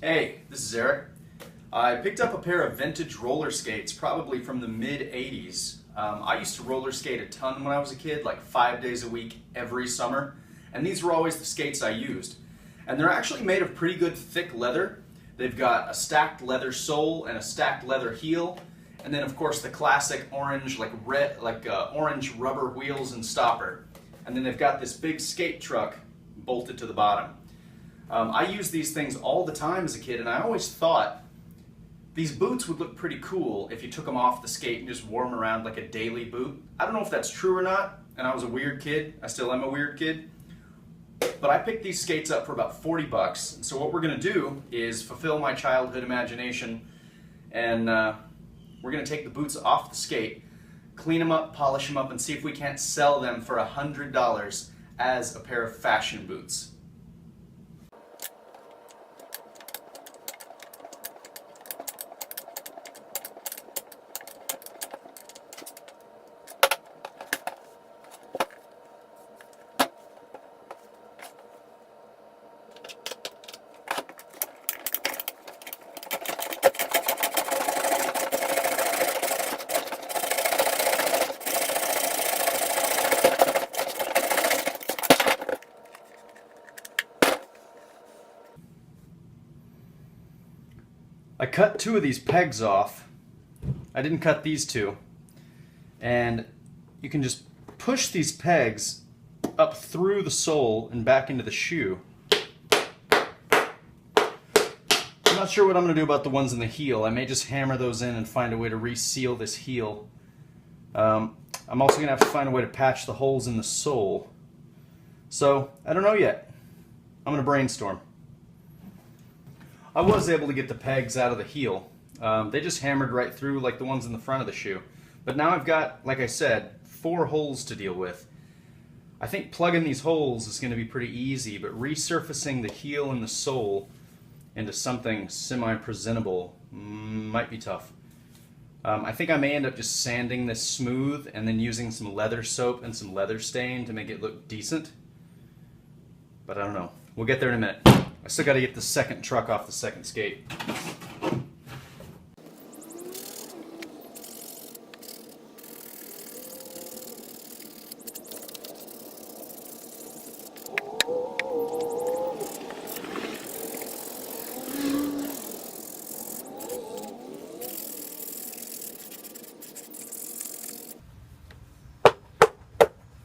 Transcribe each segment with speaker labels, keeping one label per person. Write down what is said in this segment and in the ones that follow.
Speaker 1: Hey, this is Eric. I picked up a pair of vintage roller skates, probably from the mid-'80s. I used to roller skate a ton when I was a kid, like 5 days a week every summer, and these were always the skates I used. And they're actually made of pretty good thick leather. They've got a stacked leather sole and a stacked leather heel, and then of course the classic orange, orange rubber wheels and stopper. And then they've got this big skate truck bolted to the bottom. I used these things all the time as a kid, and I always thought these boots would look pretty cool if you took them off the skate and just wore them around like a daily boot. I don't know if that's true or not, and I was a weird kid. I still am a weird kid. But I picked these skates up for about 40 bucks. And so what we're going to do is fulfill my childhood imagination, and we're going to take the boots off the skate, clean them up, polish them up, and see if we can't sell them for $100 as a pair of fashion boots. I cut two of these pegs off. I didn't cut these two. And you can just push these pegs up through the sole and back into the shoe. I'm not sure what I'm going to do about the ones in the heel. I may just hammer those in and find a way to reseal this heel. I'm also going to have to find a way to patch the holes in the sole. So, I don't know yet. I'm going to brainstorm. I was able to get the pegs out of the heel. They just hammered right through like the ones in the front of the shoe. But now I've got, like I said, 4 holes to deal with. I think plugging these holes is going to be pretty easy, but resurfacing the heel and the sole into something semi-presentable might be tough. I think I may end up just sanding this smooth and then using some leather soap and some leather stain to make it look decent. But I don't know. We'll get there in a minute. I still got to get the second truck off the second skate.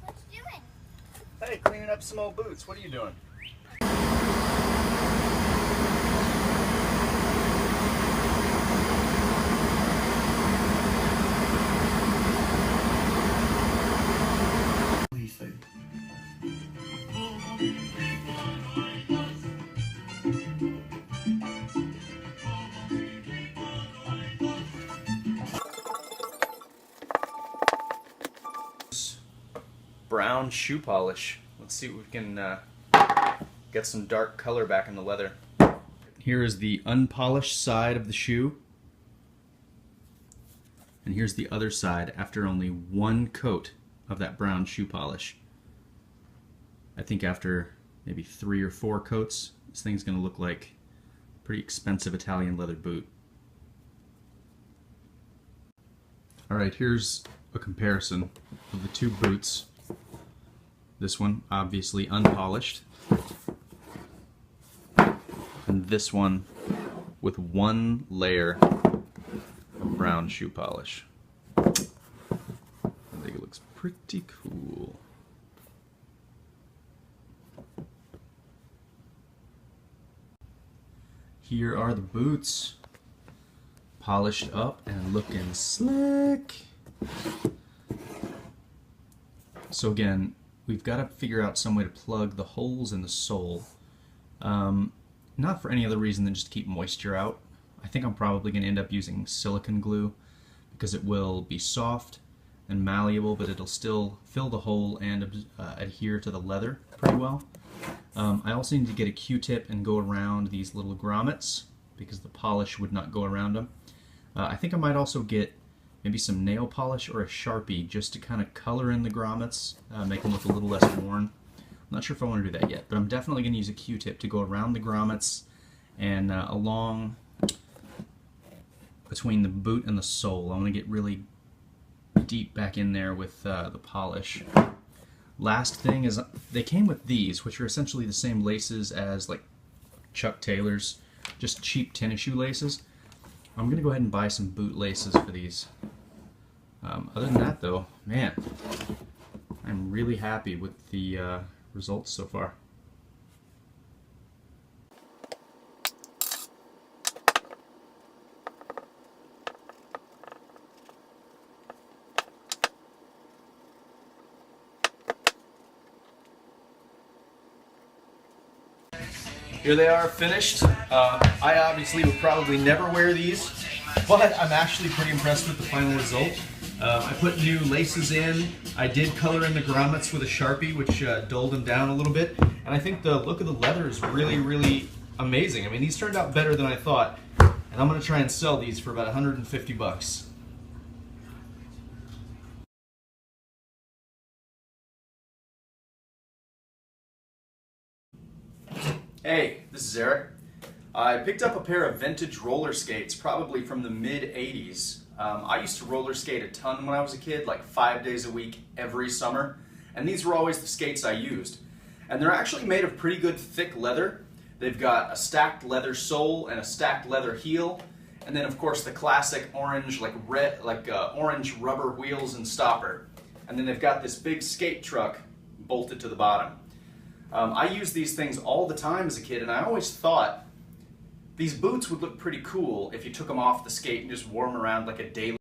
Speaker 2: What you doing?
Speaker 1: Hey, cleaning up some old boots. What are you doing? Brown shoe polish. Let's see if we can get some dark color back in the leather. Here is the unpolished side of the shoe, and here's the other side after only 1 coat of that brown shoe polish. I think after maybe 3 or 4 coats, this thing's going to look like a pretty expensive Italian leather boot. Alright, here's a comparison of the 2 boots. This one, obviously unpolished, and this one with 1 layer of brown shoe polish. I think it looks pretty cool. Here are the boots, polished up and looking slick. So again, we've got to figure out some way to plug the holes in the sole. Not for any other reason than just to keep moisture out. I think I'm probably going to end up using silicone glue because it will be soft and malleable, but it'll still fill the hole and adhere to the leather pretty well. I also need to get a Q-tip and go around these little grommets because the polish would not go around them. I think I might also get maybe some nail polish or a Sharpie just to kind of color in the grommets, make them look a little less worn. I'm not sure if I want to do that yet, but I'm definitely going to use a Q-tip to go around the grommets and along between the boot and the sole. I want to get really deep back in there with the polish. Last thing is, they came with these, which are essentially the same laces as like Chuck Taylor's, just cheap tennis shoe laces. I'm going to go ahead and buy some boot laces for these. Other than that though, man, I'm really happy with the results so far. Here they are finished. I obviously would probably never wear these, but I'm actually pretty impressed with the final result. I put new laces in. I did color in the grommets with a Sharpie, which dulled them down a little bit. And I think the look of the leather is really, really amazing. I mean, these turned out better than I thought. And I'm going to try and sell these for about 150 bucks. Hey, this is Eric. I picked up a pair of vintage roller skates, probably from the mid-'80s. I used to roller skate a ton when I was a kid, like 5 days a week every summer, and these were always the skates I used. And they're actually made of pretty good thick leather. They've got a stacked leather sole and a stacked leather heel, and then of course the classic orange, orange rubber wheels and stopper. And then they've got this big skate truck bolted to the bottom. I used these things all the time as a kid, and I always thought these boots would look pretty cool if you took them off the skate and just wore them around like a daily